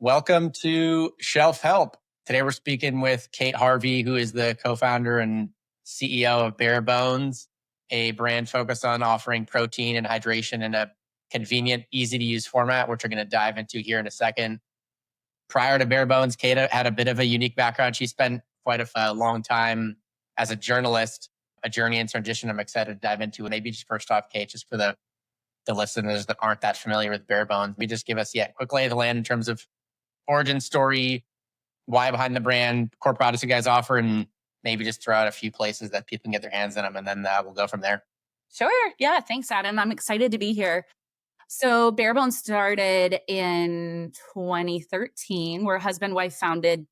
Welcome to Shelf Help. Today we're speaking with Kate Harvey, who is the co-founder and CEO of Bare Bones, a brand focused on offering protein and hydration in a convenient, easy to use format, which we're going to dive into here in a second. Prior to Bare Bones, Kate had a bit of a unique background. She spent quite a long time as a journalist, a journey and transition I'm excited to dive into. Maybe just first off, Kate, just for the listeners that aren't that familiar with Bare Bones, we just give us a quick lay of the land in terms of origin story, why behind the brand, core products you guys offer, and maybe just throw out a few places that people can get their hands on them, and then we'll go from there. Sure. Yeah. Thanks, Adam. I'm excited to be here. So Bare Bones started in 2013. We're a husband-wife founded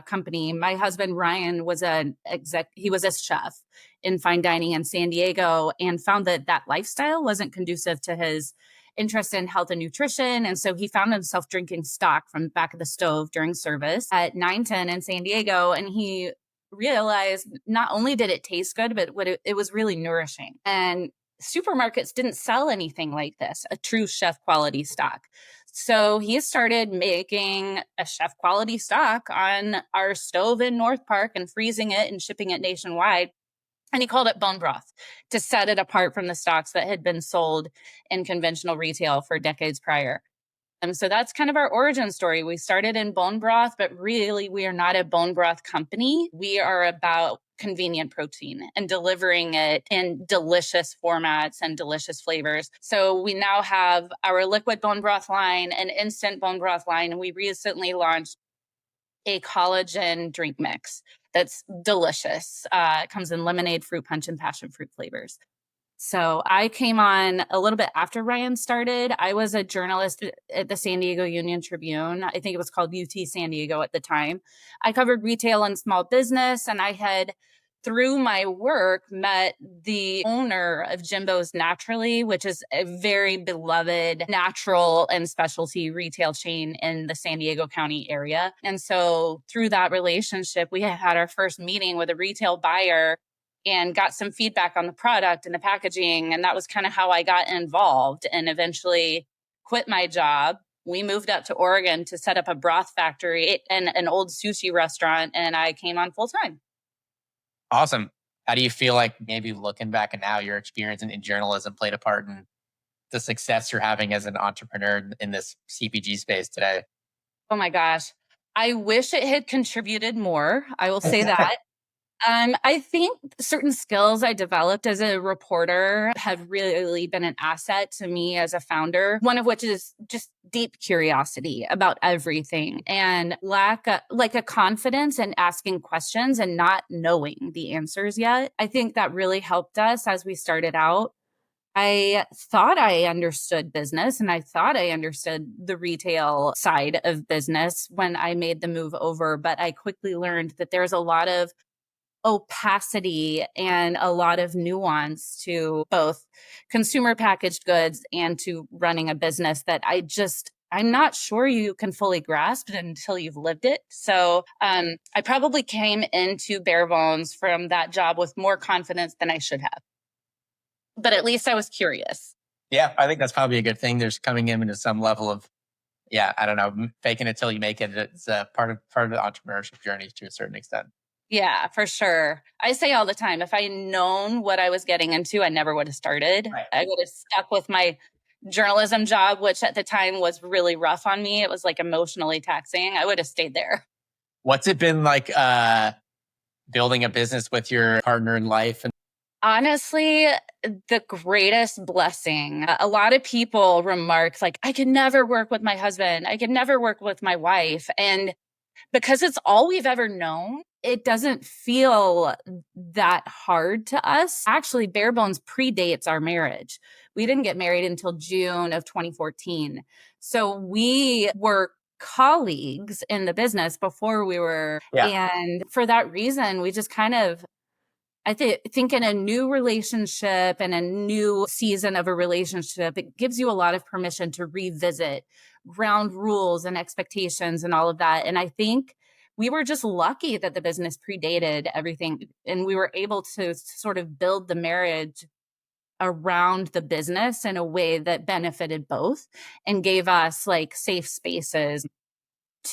company. My husband, Ryan, was he was a chef in fine dining in San Diego and found that lifestyle wasn't conducive to his interest in health and nutrition. And so he found himself drinking stock from the back of the stove during service at 910 in San Diego. And he realized not only did it taste good, but it was really nourishing. And supermarkets didn't sell anything like this, a true chef quality stock. So he started making a chef quality stock on our stove in North Park and freezing it and shipping it nationwide. And he called it bone broth to set it apart from the stocks that had been sold in conventional retail for decades prior. And so that's kind of our origin story. We started in bone broth, but really we are not a bone broth company. We are about convenient protein and delivering it in delicious formats and delicious flavors. So we now have our liquid bone broth line and instant bone broth line. And we recently launched a collagen drink mix that's delicious. It comes in lemonade, fruit punch, and passion fruit flavors. So I came on a little bit after Ryan started. I was a journalist at the San Diego Union Tribune. I think it was called UT San Diego at the time. I covered retail and small business, and I had, through my work, met the owner of Jimbo's Naturally, which is a very beloved natural and specialty retail chain in the San Diego County area. And so through that relationship, we had our first meeting with a retail buyer and got some feedback on the product and the packaging. And that was kind of how I got involved and eventually quit my job. We moved up to Oregon to set up a broth factory and an old sushi restaurant, and I came on full time. Awesome. How do you feel like maybe looking back and now your experience in journalism played a part in the success you're having as an entrepreneur in this CPG space today? Oh my gosh. I wish it had contributed more. I will say that. I think certain skills I developed as a reporter have really been an asset to me as a founder. One of which is just deep curiosity about everything and lack a confidence in asking questions and not knowing the answers yet. I think that really helped us as we started out. I thought I understood business and I thought I understood the retail side of business when I made the move over, but I quickly learned that there's a lot of opacity and a lot of nuance to both consumer packaged goods and to running a business that I'm not sure you can fully grasp until you've lived it. So I probably came into Bare Bones from that job with more confidence than I should have. But at least I was curious. Yeah, I think that's probably a good thing. There's coming into some level of, I don't know, faking it till you make it. It's part of the entrepreneurship journey to a certain extent. Yeah, for sure. I say all the time, if I had known what I was getting into, I never would have started. Right. I would have stuck with my journalism job, which at the time was really rough on me. It was like emotionally taxing. I would have stayed there. What's it been like building a business with your partner in life? Honestly, the greatest blessing. A lot of people remark like, I could never work with my husband. I could never work with my wife. And because it's all we've ever known, it doesn't feel that hard to us. Actually, Bare Bones predates our marriage. We didn't get married until June of 2014. So we were colleagues in the business before we were. Yeah. And for that reason, we just kind of, I think in a new relationship and a new season of a relationship, it gives you a lot of permission to revisit ground rules and expectations and all of that. And I think we were just lucky that the business predated everything and we were able to sort of build the marriage around the business in a way that benefited both and gave us like safe spaces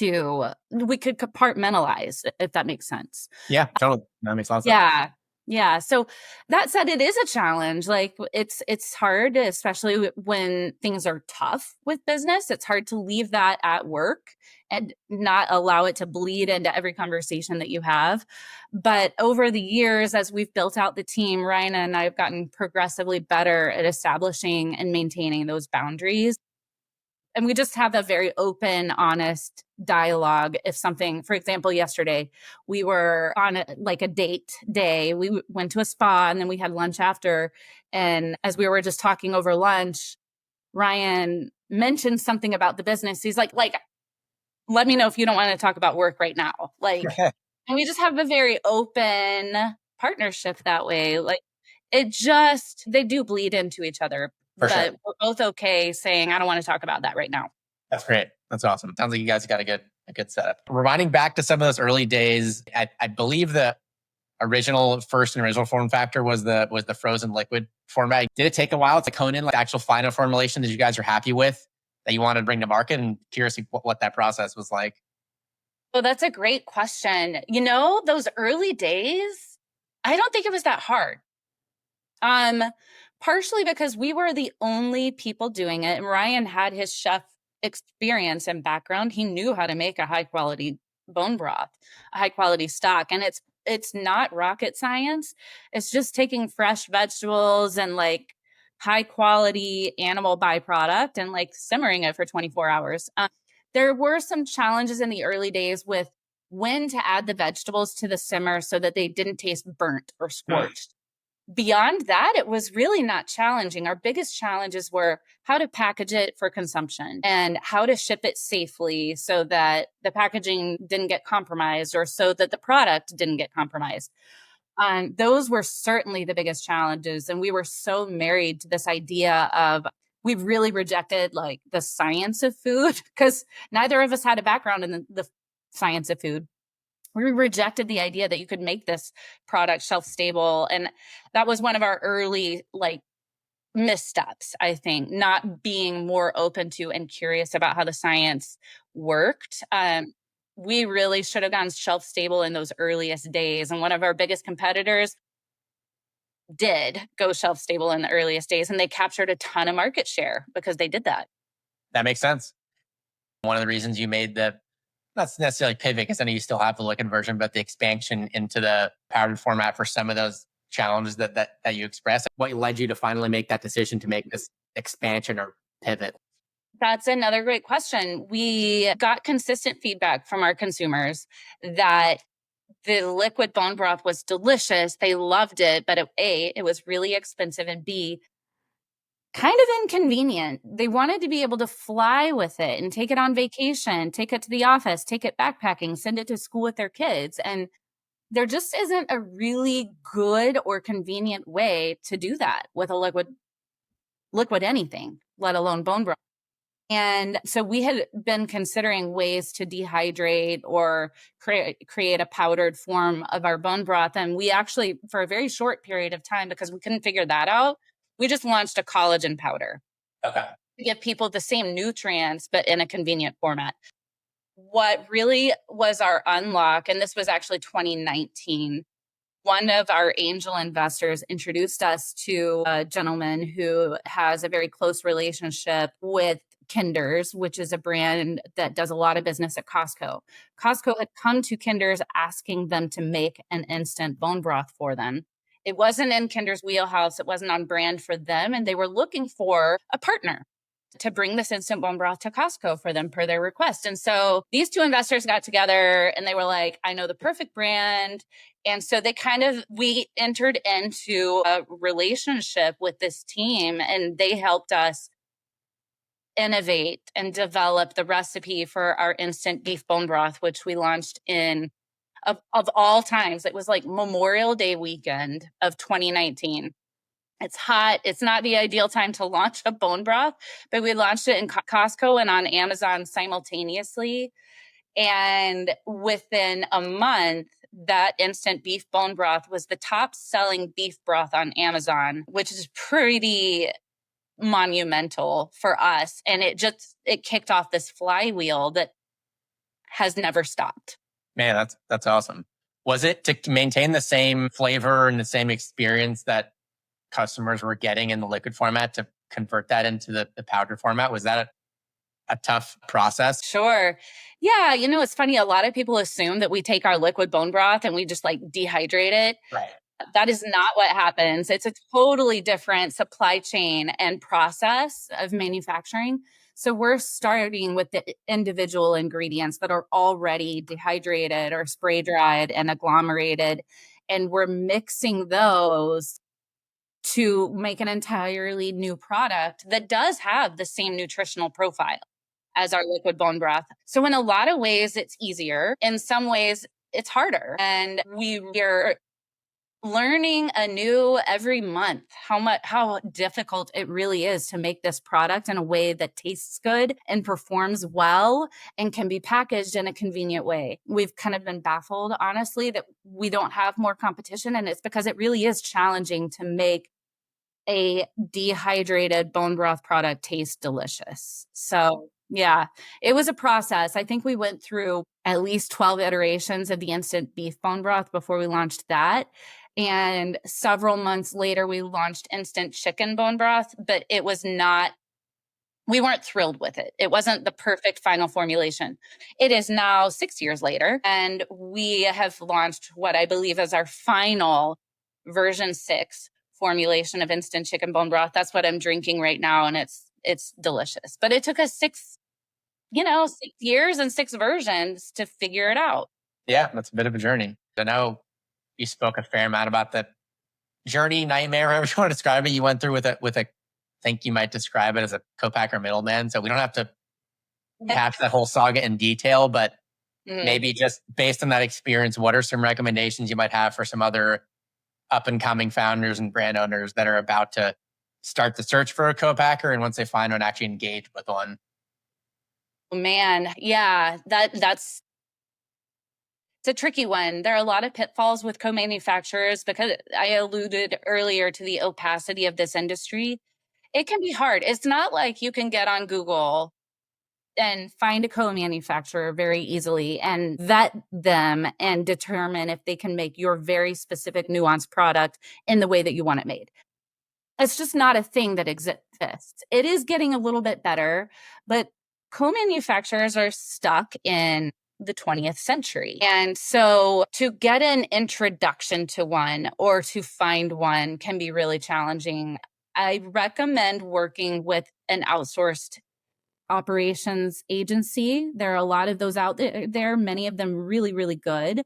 we could compartmentalize, if that makes sense. Yeah, totally. That makes a lot of sense. Yeah. Yeah. So that said, it is a challenge. Like it's hard, especially when things are tough with business. It's hard to leave that at work and not allow it to bleed into every conversation that you have. But over the years, as we've built out the team, Ryan and I have gotten progressively better at establishing and maintaining those boundaries. And we just have a very open, honest dialogue. If something, for example, yesterday we were on a date day. We went to a spa and then we had lunch after. And as we were just talking over lunch, Ryan mentioned something about the business. He's like, let me know if you don't want to talk about work right now. And we just have a very open partnership that way. They do bleed into each other. For sure. But we're both okay saying, I don't want to talk about that right now. That's great. That's awesome. Sounds like you guys got a good setup. Rewinding back to some of those early days, I believe the original form factor was the frozen liquid format. Did it take a while to hone in the actual final formulation that you guys are happy with that you wanted to bring to market? And curious what that process was like. Well, that's a great question. Those early days, I don't think it was that hard. Partially because we were the only people doing it. And Ryan had his chef experience and background. He knew how to make a high quality bone broth, a high quality stock. And it's not rocket science. It's just taking fresh vegetables and high quality animal byproduct and simmering it for 24 hours. There were some challenges in the early days with when to add the vegetables to the simmer so that they didn't taste burnt or scorched. Beyond that, it was really not challenging. Our biggest challenges were how to package it for consumption and how to ship it safely so that the packaging didn't get compromised or so that the product didn't get compromised. Those were certainly the biggest challenges. And we were so married to this idea of we've really rejected the science of food because neither of us had a background in the science of food. We rejected the idea that you could make this product shelf stable. And that was one of our early missteps, I think, not being more open to and curious about how the science worked. We really should have gone shelf stable in those earliest days. And one of our biggest competitors did go shelf stable in the earliest days, and they captured a ton of market share because they did that. That makes sense. One of the reasons you made not necessarily pivot, because I know you still have the liquid version, but the expansion into the powdered format for some of those challenges that you expressed. What led you to finally make that decision to make this expansion or pivot? That's another great question. We got consistent feedback from our consumers that the liquid bone broth was delicious. They loved it, but it was really expensive, and B, kind of inconvenient. They wanted to be able to fly with it and take it on vacation, take it to the office, take it backpacking, send it to school with their kids. And there just isn't a really good or convenient way to do that with a liquid anything, let alone bone broth. And so we had been considering ways to dehydrate or create a powdered form of our bone broth. And we actually, for a very short period of time, because we couldn't figure that out, we just launched a collagen powder. Okay. To give people the same nutrients, but in a convenient format. What really was our unlock, and this was actually 2019, one of our angel investors introduced us to a gentleman who has a very close relationship with Kinder's, which is a brand that does a lot of business at Costco. Costco had come to Kinder's asking them to make an instant bone broth for them. It wasn't in Kinder's wheelhouse. It wasn't on brand for them. And they were looking for a partner to bring this instant bone broth to Costco for them per their request. And so these two investors got together and they were like, I know the perfect brand. And so we entered into a relationship with this team, and they helped us innovate and develop the recipe for our instant beef bone broth, which we launched of all times. It was Memorial Day weekend of 2019. It's hot. It's not the ideal time to launch a bone broth, but we launched it in Costco and on Amazon simultaneously. And within a month, that instant beef bone broth was the top selling beef broth on Amazon, which is pretty monumental for us. And it kicked off this flywheel that has never stopped. Man, that's awesome. Was it to maintain the same flavor and the same experience that customers were getting in the liquid format to convert that into the powder format? Was that a tough process? Sure. Yeah. It's funny. A lot of people assume that we take our liquid bone broth and we just like dehydrate it. Right. That is not what happens. It's a totally different supply chain and process of manufacturing. So we're starting with the individual ingredients that are already dehydrated or spray dried and agglomerated. And we're mixing those to make an entirely new product that does have the same nutritional profile as our liquid bone broth. So in a lot of ways, it's easier. In some ways, it's harder. And we're learning anew every month how difficult it really is to make this product in a way that tastes good and performs well and can be packaged in a convenient way. We've kind of been baffled, honestly, that we don't have more competition, and it's because it really is challenging to make a dehydrated bone broth product taste delicious. So yeah, it was a process. I think we went through at least 12 iterations of the instant beef bone broth before we launched that. And several months later, we launched instant chicken bone broth, but we weren't thrilled with it. It wasn't the perfect final formulation. It is now 6 years later, and we have launched what I believe is our final version 6 formulation of instant chicken bone broth. That's what I'm drinking right now, and it's delicious. But it took us 6 years and 6 versions to figure it out. Yeah, that's a bit of a journey. I know you spoke a fair amount about the journey, nightmare, however you want to describe it. You went through with I think you might describe it as a co-packer middleman. So we don't have to catch that whole saga in detail, but maybe just based on that experience, what are some recommendations you might have for some other up and coming founders and brand owners that are about to start the search for a co-packer, and once they find one, actually engage with one? Man, yeah, that's it's a tricky one. There are a lot of pitfalls with co-manufacturers because I alluded earlier to the opacity of this industry. It can be hard. It's not like you can get on Google and find a co-manufacturer very easily and vet them and determine if they can make your very specific nuanced product in the way that you want it made. It's just not a thing that exists. It is getting a little bit better, but co-manufacturers are stuck in the 20th century. And so to get an introduction to one or to find one can be really challenging. I recommend working with an outsourced operations agency. There are a lot of those out there, many of them really, really good.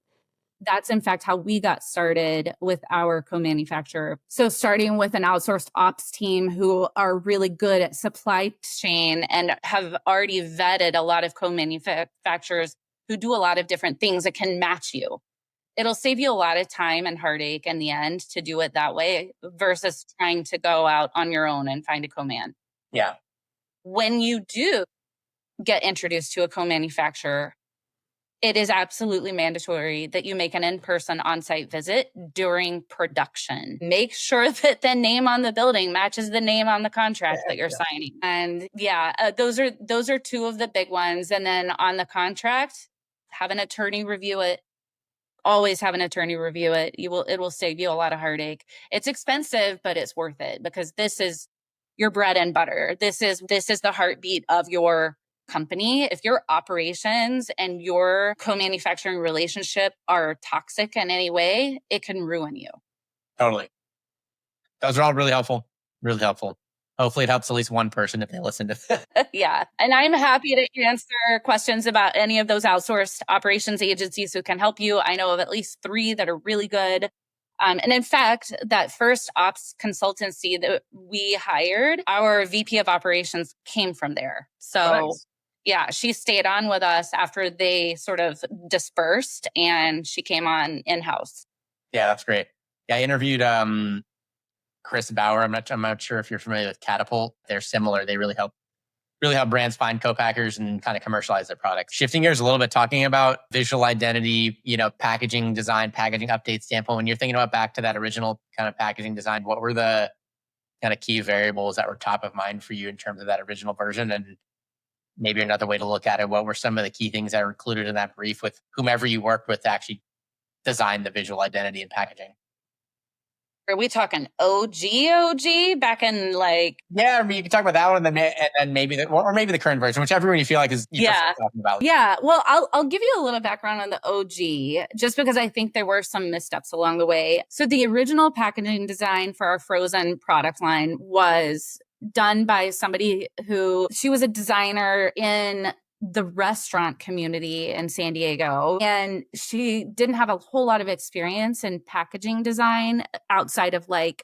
That's in fact how we got started with our co-manufacturer. So starting with an outsourced ops team who are really good at supply chain and have already vetted a lot of co-manufacturers who do a lot of different things that can match you. It'll save you a lot of time and heartache in the end to do it that way versus trying to go out on your own and find a co-man. Yeah. When you do get introduced to a co-manufacturer, it is absolutely mandatory that you make an in-person on-site visit during production. Make sure that the name on the building matches the name on the contract that you're signing. And those are 2 of the big ones. And then on the contract, have an attorney review it. Always have an attorney review it. It will save you a lot of heartache. It's expensive, but it's worth it because this is your bread and butter. This is the heartbeat of your company. If your operations and your co-manufacturing relationship are toxic in any way, it can ruin you. Totally. Those are all really helpful. Really helpful. Hopefully it helps at least one person if they listen to this. Yeah. And I'm happy to answer questions about any of those outsourced operations agencies who can help you. I know of at least 3 that are really good. And in fact, that first ops consultancy that we hired, our VP of operations came from there. So nice. Yeah, she stayed on with us after they sort of dispersed and she came on in-house. Yeah, that's great. Yeah, I interviewed Chris Bauer. I'm not sure if you're familiar with Catapult. They're similar. They really help brands find co-packers and kind of commercialize their products. Shifting gears a little bit, talking about visual identity, packaging design, packaging update standpoint. When you're thinking about back to that original kind of packaging design, what were the kind of key variables that were top of mind for you in terms of that original version? And maybe another way to look at it, what were some of the key things that are included in that brief with whomever you worked with to actually design the visual identity and packaging? Are we talking OG back in like? Yeah, I mean, you can talk about that one, and then maybe or maybe the current version, whichever one you feel like is you prefer talking about. Yeah. Well, I'll give you a little background on the OG, just because I think there were some missteps along the way. So the original packaging design for our frozen product line was done by somebody she was a designer in the restaurant community in San Diego. And she didn't have a whole lot of experience in packaging design outside of like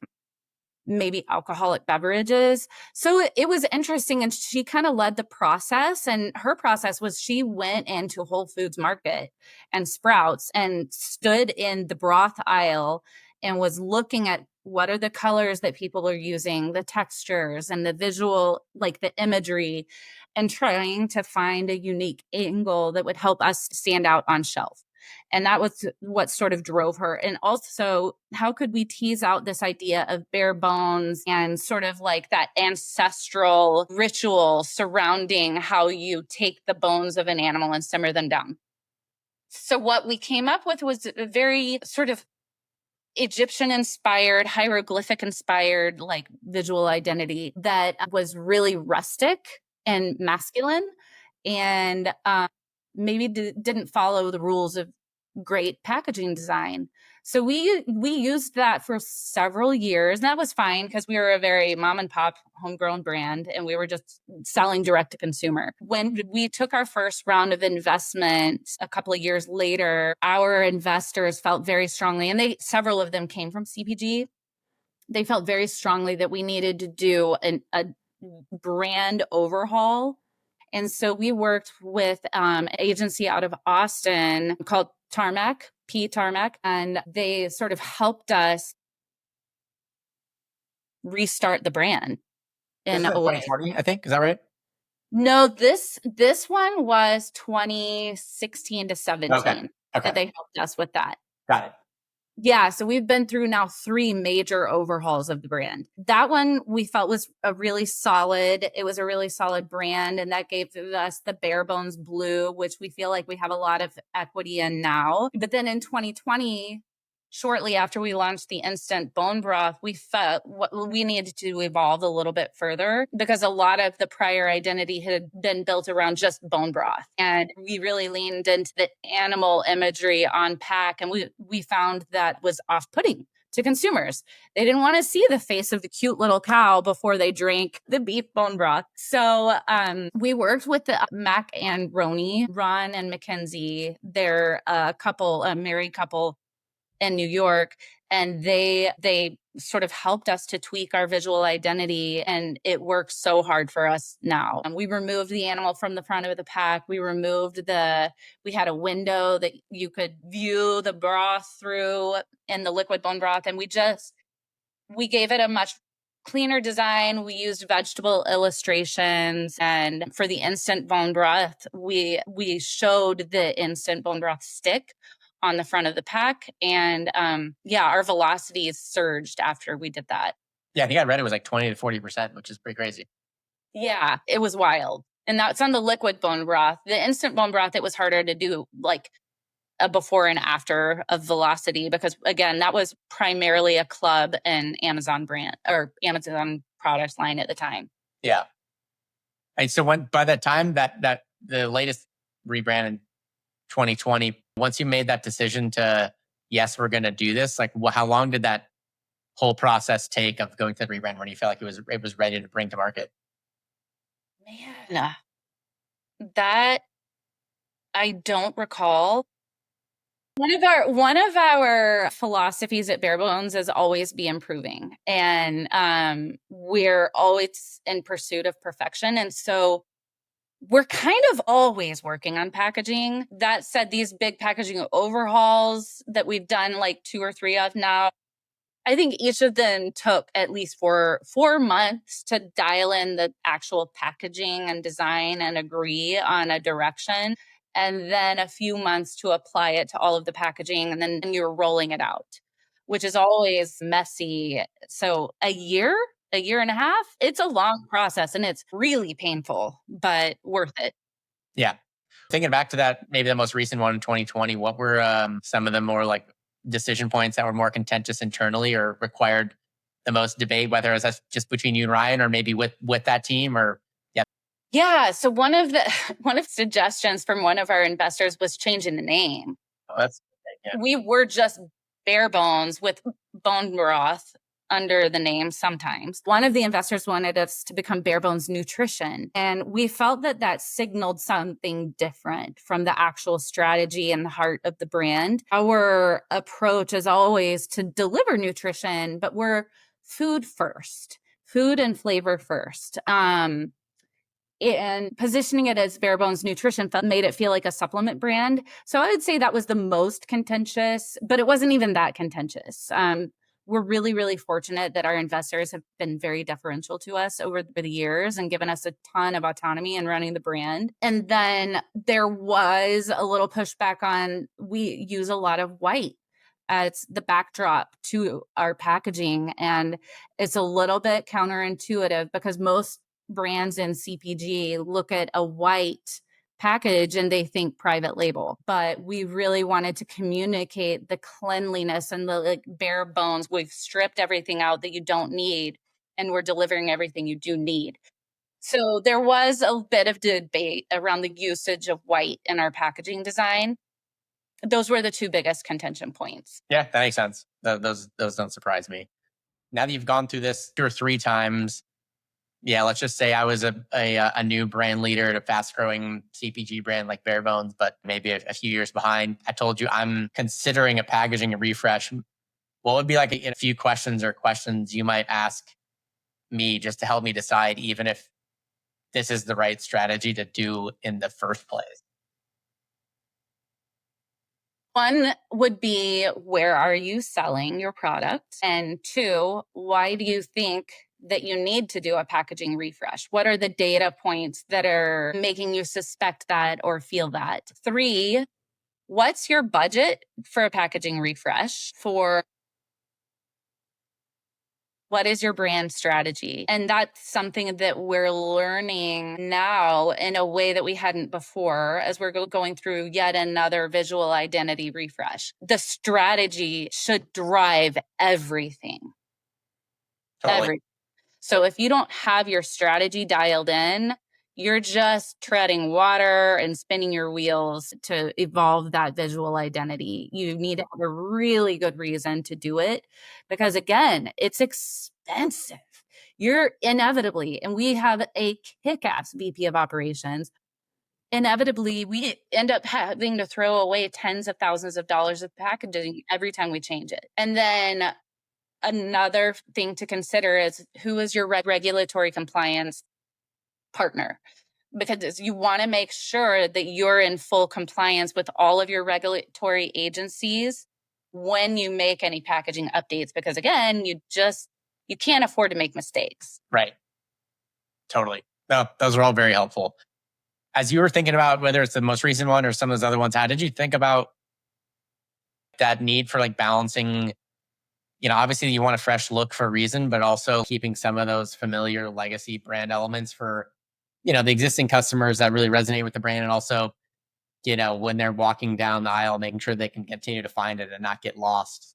maybe alcoholic beverages. So it was interesting. And she kind of led the process. And her process was she went into Whole Foods Market and Sprouts and stood in the broth aisle and was looking at what are the colors that people are using, the textures and the visual, like the imagery, and trying to find a unique angle that would help us stand out on shelf. And that was what sort of drove her. And also, how could we tease out this idea of bare bones and sort of like that ancestral ritual surrounding how you take the bones of an animal and simmer them down? So what we came up with was a very sort of Egyptian inspired, hieroglyphic inspired, like visual identity that was really rustic and masculine, and maybe didn't follow the rules of great packaging design. So we used that for several years. And that was fine because we were a very mom and pop homegrown brand and we were just selling direct to consumer. When we took our first round of investment a couple of years later, our investors felt very strongly, and several of them came from CPG. They felt very strongly that we needed to do a brand overhaul. And so we worked with an agency out of Austin called Tarmac, and they sort of helped us restart the brand in a way. 2020, I think. Is that right? No, this one was 2016 to 17 Okay. that they helped us with that. Got it. Yeah, so we've been through now 3 major overhauls of the brand. That one we felt was it was a really solid brand, and that gave us the bare bones blue, which we feel like we have a lot of equity in now. But then in 2020, shortly after we launched the instant bone broth, we felt we needed to evolve a little bit further because a lot of the prior identity had been built around just bone broth. And we really leaned into the animal imagery on pack. And we found that was off-putting to consumers. They didn't want to see the face of the cute little cow before they drank the beef bone broth. So we worked with the Mac and Roni, Ron and Mackenzie. They're a married couple in New York, and they sort of helped us to tweak our visual identity, and it works so hard for us now. And we removed the animal from the front of the pack. We had a window that you could view the broth through in the liquid bone broth, and we gave it a much cleaner design. We used vegetable illustrations, and for the instant bone broth, we showed the instant bone broth stick on the front of the pack. And our velocities surged after we did that. Yeah, I think I read it was like 20 to 40%, which is pretty crazy. Yeah, it was wild. And that's on the liquid bone broth. The instant bone broth, it was harder to do like a before and after of velocity because, again, that was primarily a club and Amazon brand or Amazon product line at the time. Yeah. And so by that time that the latest rebrand in 2020, once you made that decision to, yes, we're going to do this, like how long did that whole process take of going to the rebrand when you felt like it was ready to bring to market? Man, that I don't recall. One of our philosophies at Bare Bones is always be improving, and we're always in pursuit of perfection. And so we're kind of always working on packaging. That said, these big packaging overhauls that we've done like 2 or 3 of now, I think each of them took at least 4 months to dial in the actual packaging and design and agree on a direction. And then a few months to apply it to all of the packaging. And then you're rolling it out, which is always messy. So a year a year and a half. It's a long process and it's really painful, but worth it. Yeah. Thinking back to that, maybe the most recent one in 2020, what were some of the more like decision points that were more contentious internally or required the most debate, whether it was just between you and Ryan or maybe with that team or yeah. Yeah. So one of the suggestions from one of our investors was changing the name. Oh, that's yeah. We were just bare bones with bone broth under the name sometimes. One of the investors wanted us to become bare bones nutrition. And we felt that that signaled something different from the actual strategy and the heart of the brand. Our approach is always to deliver nutrition, but we're food first, food and flavor first. And positioning it as bare bones nutrition made it feel like a supplement brand. So I would say that was the most contentious, but it wasn't even that contentious. We're really, really fortunate that our investors have been very deferential to us over the years and given us a ton of autonomy in running the brand. And then there was a little pushback on, we use a lot of white as the backdrop to our packaging. And it's a little bit counterintuitive because most brands in CPG look at a white package and they think private label, but we really wanted to communicate the cleanliness and the like bare bones. We've stripped everything out that you don't need and we're delivering everything you do need. So there was a bit of debate around the usage of white in our packaging design. Those were the two biggest contention points. Yeah, that makes sense. Those don't surprise me. Now that you've gone through this 2 or 3 times, yeah, let's just say I was a new brand leader at a fast growing CPG brand like Bare Bones, but maybe a few years behind. I told you I'm considering a packaging refresh. What would be like a few questions you might ask me just to help me decide, even if this is the right strategy to do in the first place? One would be, where are you selling your product? And two, why do you think that you need to do a packaging refresh? What are the data points that are making you suspect that or feel that? Three, what's your budget for a packaging refresh? For what is your brand strategy? And that's something that we're learning now in a way that we hadn't before as we're going through yet another visual identity refresh. The strategy should drive everything. Totally. So if you don't have your strategy dialed in, you're just treading water and spinning your wheels to evolve that visual identity. You need to have a really good reason to do it because, again, it's expensive. You're inevitably, and we have a kick-ass VP of operations, inevitably, we end up having to throw away tens of thousands of dollars of packaging every time we change it. And then another thing to consider is, who is your regulatory compliance partner? Because you want to make sure that you're in full compliance with all of your regulatory agencies when you make any packaging updates, because again, you can't afford to make mistakes. Right. Totally. No, those are all very helpful. As you were thinking about whether it's the most recent one or some of those other ones, how did you think about that need for like balancing, obviously you want a fresh look for a reason, but also keeping some of those familiar legacy brand elements for, the existing customers that really resonate with the brand. And also, when they're walking down the aisle, making sure they can continue to find it and not get lost.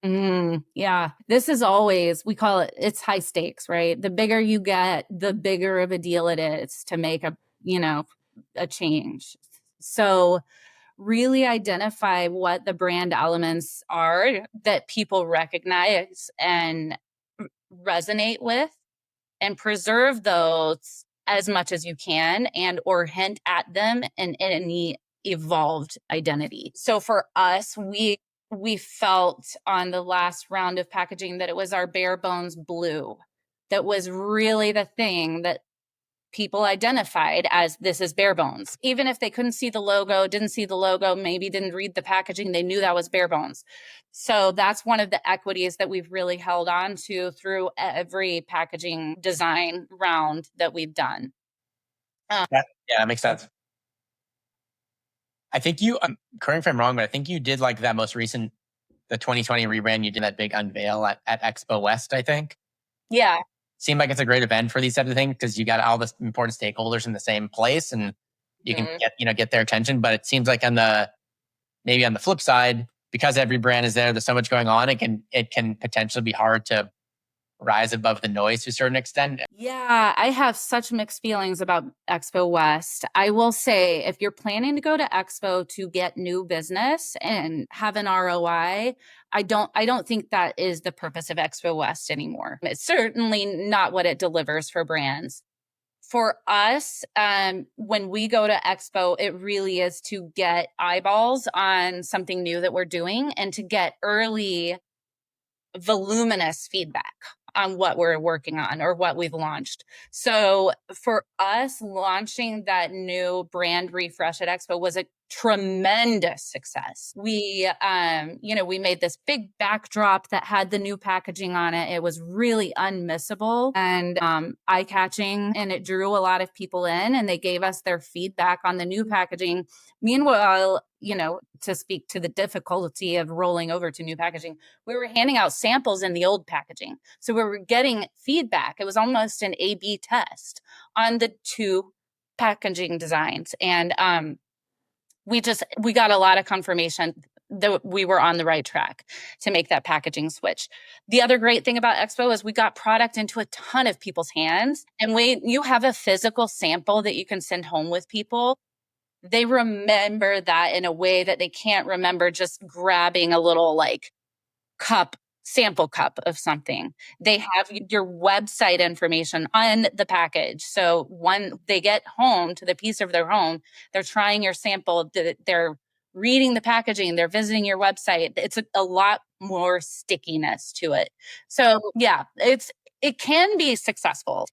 Yeah. This is always, we call it's high stakes, right? The bigger you get, the bigger of a deal it is to make a change. So really identify what the brand elements are that people recognize and resonate with, and preserve those as much as you can, and or hint at them in any evolved identity. So for us, we felt on the last round of packaging that it was our bare bones blue that was really the thing that people identified as, this is bare bones. Even if they couldn't see the logo, didn't see the logo, maybe didn't read the packaging, they knew that was bare bones. So that's one of the equities that we've really held on to through every packaging design round that we've done. Yeah, that makes sense. I think you, correct me if I'm wrong, but I think you did like that most recent, the 2020 rebrand, you did that big unveil at ExpoWest, I think. Yeah. seem like it's a great event for these types of things because you got all the important stakeholders in the same place and you can get their attention. But it seems like maybe on the flip side, because every brand is there's so much going on, it can potentially be hard to rise above the noise to a certain extent. Yeah, I have such mixed feelings about ExpoWest. I will say, if you're planning to go to Expo to get new business and have an ROI, I don't think that is the purpose of ExpoWest anymore. It's certainly not what it delivers for brands. For us, when we go to Expo, it really is to get eyeballs on something new that we're doing and to get early, voluminous feedback on what we're working on or what we've launched. So for us, launching that new brand refresh at Expo was a tremendous success. We made this big backdrop that had the new packaging on it. It was really unmissable and eye-catching, and it drew a lot of people in, and they gave us their feedback on the new packaging. Meanwhile, to speak to the difficulty of rolling over to new packaging, we were handing out samples in the old packaging. So we were getting feedback. It was almost an A/B test on the two packaging designs. And we got a lot of confirmation that we were on the right track to make that packaging switch. The other great thing about Expo is we got product into a ton of people's hands. And when you have a physical sample that you can send home with people, they remember that in a way that they can't remember just grabbing a little sample cup of something. They have your website information on the package. So when they get home to the piece of their home, they're trying your sample, they're reading the packaging, they're visiting your website. It's a lot more stickiness to it. So yeah, it can be successful.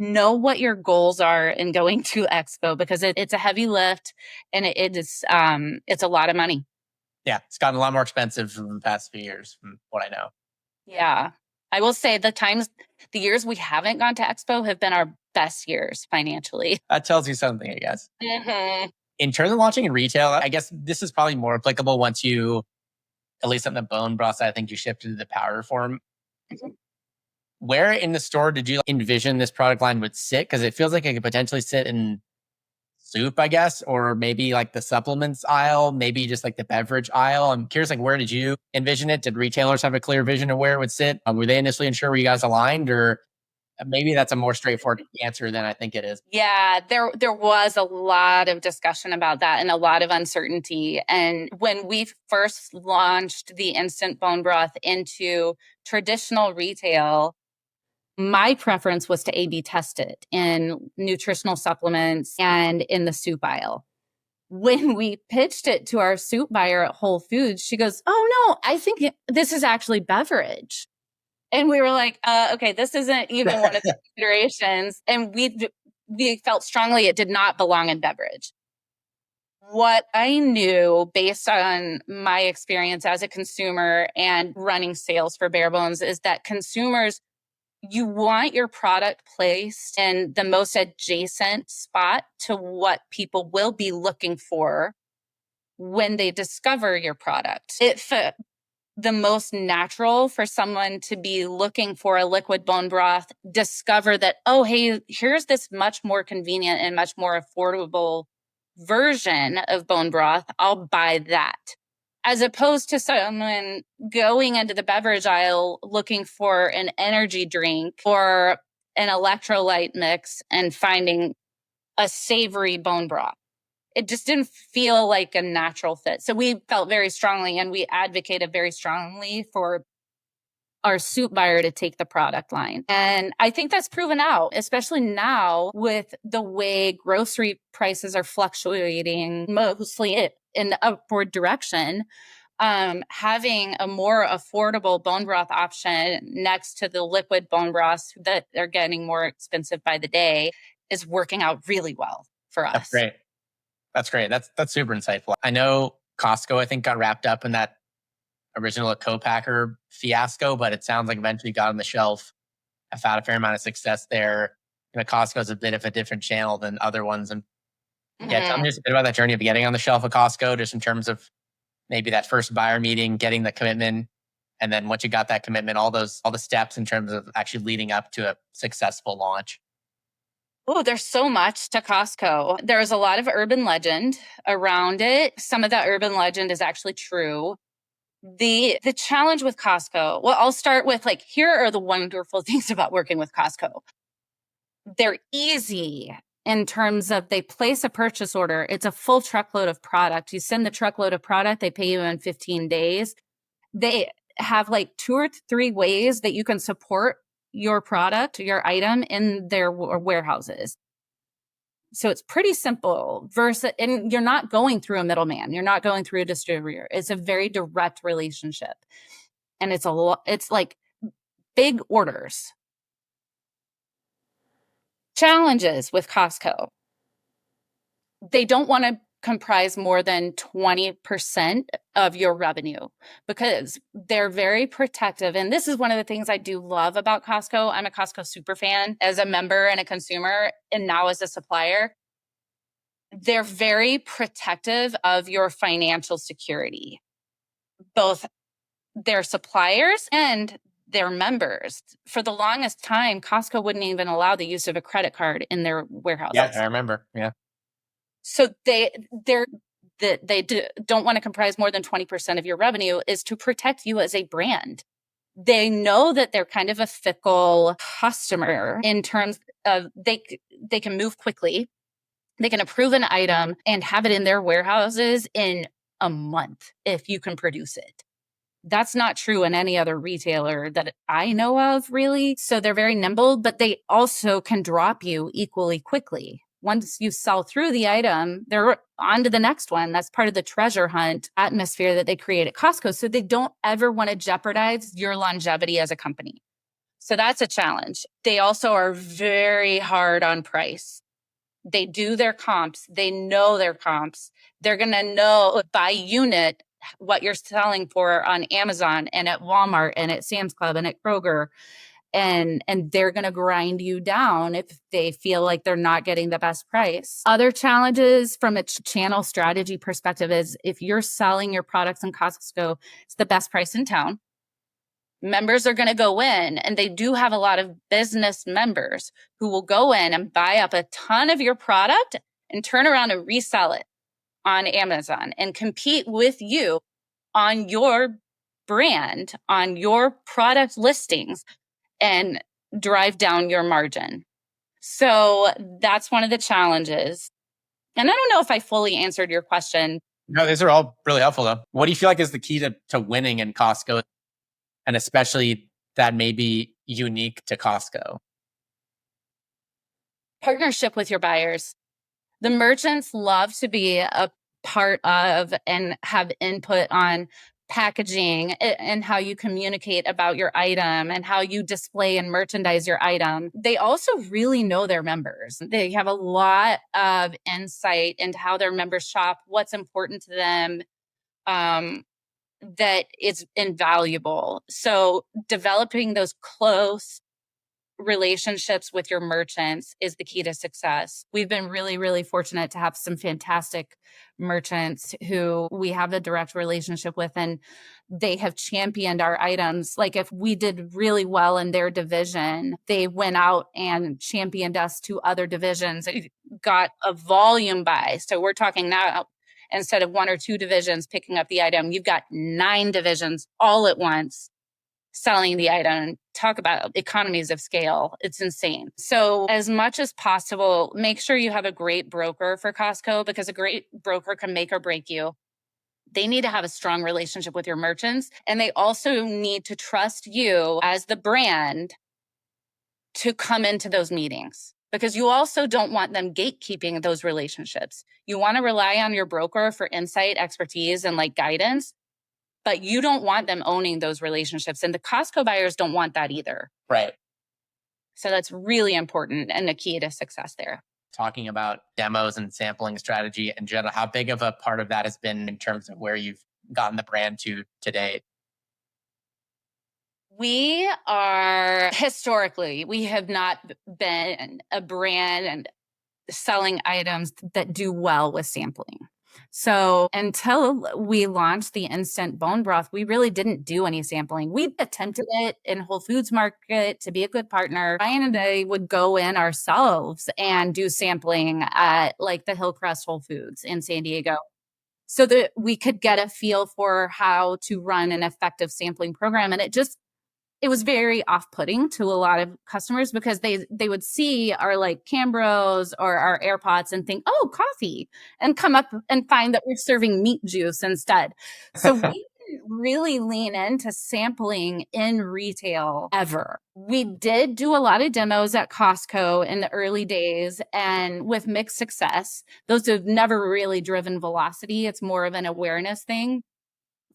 Know what your goals are in going to Expo because it's a heavy lift and it's a lot of money. Yeah, it's gotten a lot more expensive in the past few years from what I know. Yeah. I will say the years we haven't gone to Expo have been our best years financially. That tells you something, I guess. Mm-hmm. In terms of launching in retail, I guess this is probably more applicable once you, at least on the bone broth side, I think you shifted to the powder form. Mm-hmm. Where in the store did you envision this product line would sit? Because it feels like it could potentially sit in soup, I guess, or maybe like the supplements aisle, maybe just like the beverage aisle. I'm curious, where did you envision it? Did retailers have a clear vision of where it would sit? Were they initially unsure? Were you guys aligned, or maybe that's a more straightforward answer than I think it is? Yeah, there was a lot of discussion about that and a lot of uncertainty. And when we first launched the instant bone broth into traditional retail, my preference was to A/B test it in nutritional supplements and in the soup aisle. When we pitched it to our soup buyer at Whole Foods, she goes, "Oh no, I think this is actually beverage." And we were like, okay, this isn't even one of the considerations. And we felt strongly it did not belong in beverage. What I knew based on my experience as a consumer and running sales for Bare Bones is that consumers, you want your product placed in the most adjacent spot to what people will be looking for when they discover your product. It felt the most natural for someone to be looking for a liquid bone broth, discover that, oh, hey, here's this much more convenient and much more affordable version of bone broth. I'll buy that. As opposed to someone going into the beverage aisle looking for an energy drink or an electrolyte mix and finding a savory bone broth. It just didn't feel like a natural fit. So we felt very strongly and we advocated very strongly for our soup buyer to take the product line. And I think that's proven out, especially now with the way grocery prices are fluctuating mostly in the upward direction. Having a more affordable bone broth option next to the liquid bone broths that are getting more expensive by the day is working out really well for us. That's great. That's super insightful. I know Costco, I think, got wrapped up in that original co-packer fiasco, but it sounds like eventually got on the shelf. I found a fair amount of success there. Costco's a bit of a different channel than other ones. And yeah, tell me just a bit about that journey of getting on the shelf of Costco, just in terms of maybe that first buyer meeting, getting the commitment, And then once you got that commitment, all the steps in terms of actually leading up to a successful launch. Oh, there's so much to Costco. There's a lot of urban legend around it. Some of that urban legend is actually true. The challenge with Costco, well, I'll start with like, here are the wonderful things about working with Costco. They're easy in terms of they place a purchase order. It's a full truckload of product. You send the truckload of product, they pay you in 15 days. They have like 2 or 3 ways that you can support your product, your item in their warehouses. So it's pretty simple and you're not going through a middleman. You're not going through a distributor. It's a very direct relationship. And it's like big orders. Challenges with Costco. They don't want to comprise more than 20% of your revenue because they're very protective. And this is one of the things I do love about Costco. I'm a Costco super fan as a member and a consumer, and now as a supplier. They're very protective of your financial security, both their suppliers and their members. For the longest time, Costco wouldn't even allow the use of a credit card in their warehouses. Yeah, I remember. Yeah. So they don't want to comprise more than 20% of your revenue is to protect you as a brand. They know that they're kind of a fickle customer in terms of they can move quickly. They can approve an item and have it in their warehouses in a month if you can produce it. That's not true in any other retailer that I know of, really. So they're very nimble, but they also can drop you equally quickly. Once you sell through the item, they're on to the next one. That's part of the treasure hunt atmosphere that they create at Costco. So they don't ever want to jeopardize your longevity as a company. So that's a challenge. They also are very hard on price. They do their comps. They know their comps. They're going to know by unit what you're selling for on Amazon and at Walmart and at Sam's Club and at Kroger. And they're going to grind you down if they feel like they're not getting the best price. Other challenges from a channel strategy perspective is if you're selling your products in Costco, it's the best price in town. Members are going to go in, and they do have a lot of business members who will go in and buy up a ton of your product and turn around and resell it on Amazon and compete with you on your brand, on your product listings, and drive down your margin. So that's one of the challenges. And I don't know if I fully answered your question. No, these are all really helpful though. What do you feel like is the key to winning in Costco? And especially that may be unique to Costco? Partnership with your buyers. The merchants love to be a part of and have input on packaging and how you communicate about your item and how you display and merchandise your item. They also really know their members. They have a lot of insight into how their members shop, what's important to them, that is invaluable. So developing those close relationships with your merchants is the key to success. We've been really, really fortunate to have some fantastic merchants who we have a direct relationship with, and they have championed our items. Like if we did really well in their division, they went out and championed us to other divisions. It got a volume buy. So we're talking now, instead of 1 or 2 divisions picking up the item, you've got 9 divisions all at once selling the item. Talk about economies of scale. It's insane. So as much as possible, make sure you have a great broker for Costco, because a great broker can make or break you. They need to have a strong relationship with your merchants, and they also need to trust you as the brand to come into those meetings, because you also don't want them gatekeeping those relationships. You want to rely on your broker for insight, expertise, and like guidance, but you don't want them owning those relationships. And the Costco buyers don't want that either. Right. So that's really important and a key to success there. Talking about demos and sampling strategy in general, how big of a part of that has been in terms of where you've gotten the brand to today? We have not been a brand and selling items that do well with sampling. So until we launched the instant bone broth, we really didn't do any sampling. We attempted it in Whole Foods Market to be a good partner. Ryan and I would go in ourselves and do sampling at like the Hillcrest Whole Foods in San Diego so that we could get a feel for how to run an effective sampling program. And it was very off-putting to a lot of customers because they would see our like Cambros or our AirPots and think, oh, coffee, and come up and find that we're serving meat juice instead. So we didn't really lean into sampling in retail ever. We did do a lot of demos at Costco in the early days and with mixed success. Those have never really driven velocity. It's more of an awareness thing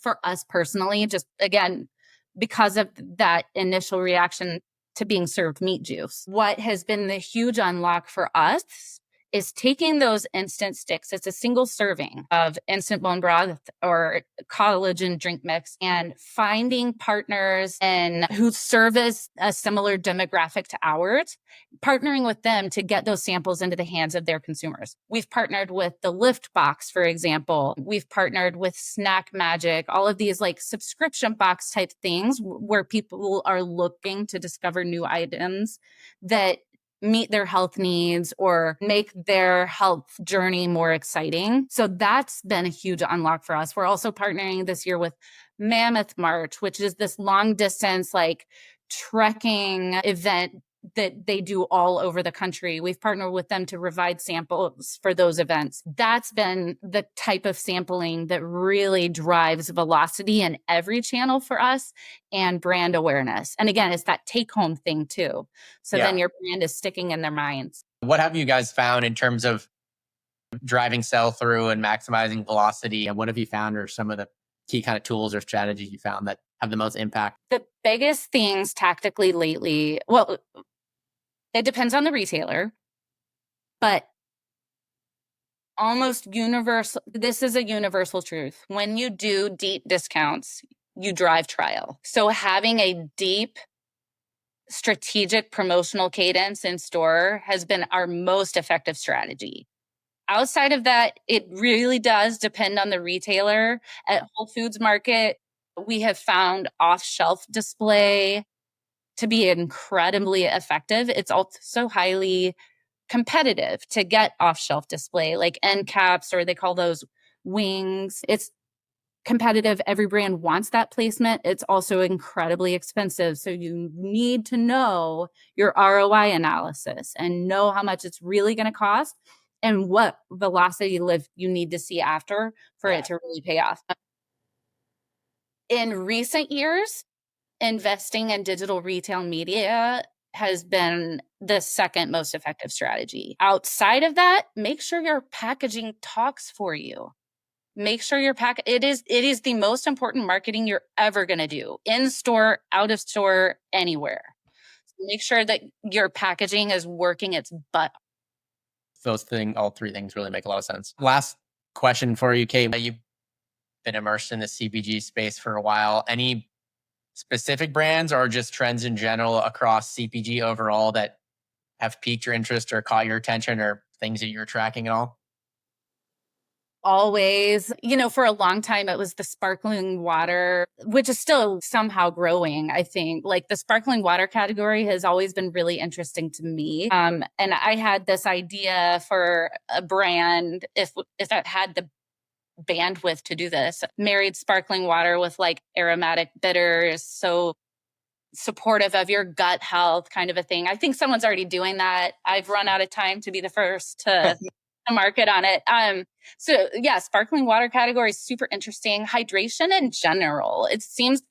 for us personally, just again, because of that initial reaction to being served meat juice. What has been the huge unlock for us is taking those instant sticks. It's a single serving of instant bone broth or collagen drink mix and finding partners and who service a similar demographic to ours, partnering with them to get those samples into the hands of their consumers. We've partnered with the Lift Box, for example. We've partnered with Snack Magic, all of these like subscription box type things where people are looking to discover new items that meet their health needs or make their health journey more exciting. So that's been a huge unlock for us. We're also partnering this year with Mammoth March, which is this long distance like trekking event that they do all over the country. We've partnered with them to provide samples for those events. That's been the type of sampling that really drives velocity in every channel for us and brand awareness. And again, it's that take home thing too. So then your brand is sticking in their minds. What have you guys found in terms of driving sell through and maximizing velocity? And what have you found are some of the key kind of tools or strategies you found that have the most impact? The biggest things tactically lately, well, it depends on the retailer, but almost universal. This is a universal truth. When you do deep discounts, you drive trial. So having a deep strategic promotional cadence in store has been our most effective strategy. Outside of that, it really does depend on the retailer. At Whole Foods Market, we have found off-shelf display to be incredibly effective. It's also highly competitive to get off-shelf display, like end caps, or they call those wings. It's competitive. Every brand wants that placement. It's also incredibly expensive. So you need to know your ROI analysis and know how much it's really going to cost and what velocity lift you need to see after for it to really pay off. In recent years, investing in digital retail media has been the second most effective strategy. Outside of that, make sure your packaging talks for you. Make sure it is the most important marketing you're ever going to do, in store, out of store, anywhere. So make sure that your packaging is working its butt. All three things really make a lot of sense. Last question for you, Kate. You've been immersed in the CPG space for a while. Any specific brands or just trends in general across CPG overall that have piqued your interest or caught your attention or things that you're tracking at all? Always, for a long time, it was the sparkling water, which is still somehow growing, I think. Like the sparkling water category has always been really interesting to me. And I had this idea for a brand, if it had the bandwidth to do this, married sparkling water with like aromatic bitters. So supportive of your gut health kind of a thing. I think someone's already doing that. I've run out of time to be the first to market on it. So yeah, sparkling water category is super interesting. Hydration in general. It seems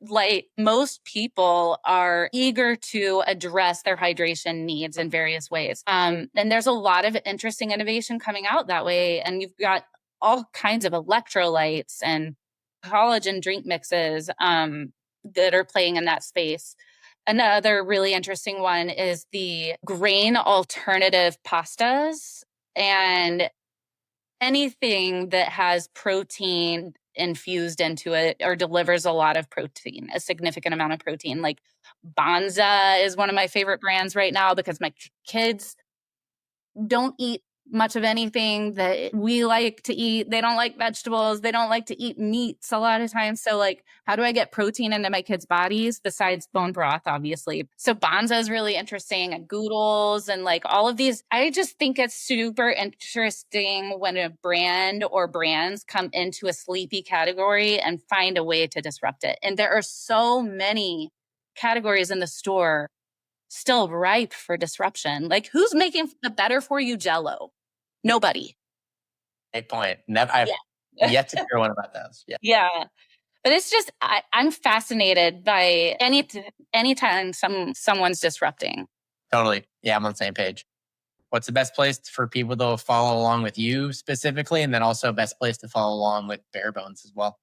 like most people are eager to address their hydration needs in various ways. And there's a lot of interesting innovation coming out that way. And you've got all kinds of electrolytes and collagen drink mixes that are playing in that space. Another really interesting one is the grain alternative pastas and anything that has protein infused into it or delivers a lot of protein, a significant amount of protein. Like Banza is one of my favorite brands right now because my kids don't eat much of anything that we like to eat. They don't like vegetables. They don't like to eat meats a lot of times. So like, how do I get protein into my kids' bodies besides bone broth, obviously? So Bonza is really interesting, and Goodles and like all of these. I just think it's super interesting when a brand or brands come into a sleepy category and find a way to disrupt it. And there are so many categories in the store still ripe for disruption. Like, who's making the better for you Jell-O? Nobody. Great point. I've yet to hear one about those. Yeah. Yeah. But it's just, I'm fascinated by anytime someone's disrupting. Totally. Yeah, I'm on the same page. What's the best place for people to follow along with you specifically? And then also best place to follow along with Bare Bones as well?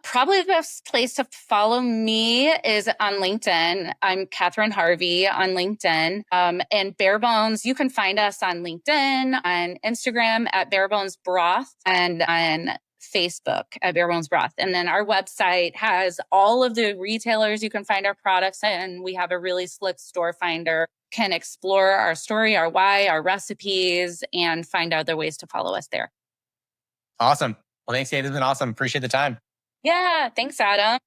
Probably the best place to follow me is on LinkedIn. I'm Catherine Harvey on LinkedIn. And Bare Bones, you can find us on LinkedIn, on Instagram at Bare Bones Broth, and on Facebook at Bare Bones Broth. And then our website has all of the retailers you can find our products in. We have a really slick store finder, can explore our story, our why, our recipes, and find other ways to follow us there. Awesome. Well, thanks, Kate. It's been awesome. Appreciate the time. Yeah, thanks, Adam.